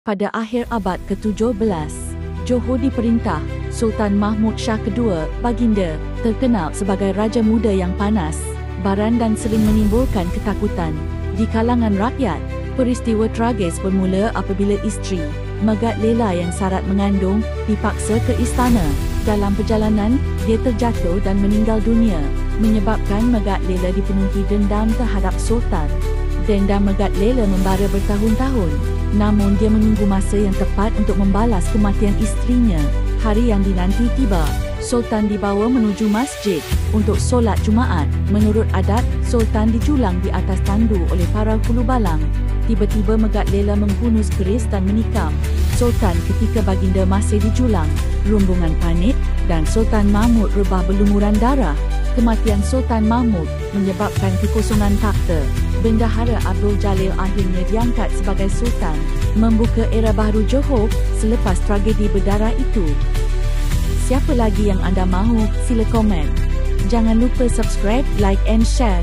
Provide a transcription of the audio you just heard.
Pada akhir abad ke-17, Johor diperintah Sultan Mahmud Shah II, Baginda, terkenal sebagai Raja Muda yang panas, baran dan sering menimbulkan ketakutan di kalangan rakyat. Peristiwa tragis bermula apabila isteri, Megat Lela yang syarat mengandung, dipaksa ke istana. Dalam perjalanan, dia terjatuh dan meninggal dunia, menyebabkan Megat Lela dipenuhi dendam terhadap Sultan. Dendam Megat Lela membara bertahun-tahun, namun dia menunggu masa yang tepat untuk membalas kematian isterinya. Hari yang dinanti tiba. Sultan dibawa menuju masjid untuk solat Jumaat. Menurut adat, Sultan dijulang di atas tandu oleh para hulu balang. Tiba-tiba Megat Lela menghunus keris dan menikam Sultan ketika baginda masih dijulang. Rombongan panik dan Sultan Mahmud rebah berlumuran darah. Kematian Sultan Mahmud menyebabkan kekosongan takhta. Bendahara Abdul Jalil akhirnya diangkat sebagai Sultan, membuka era baru Johor selepas tragedi berdarah itu. Siapa lagi yang anda mahu? Sila komen. Jangan lupa subscribe, like and share.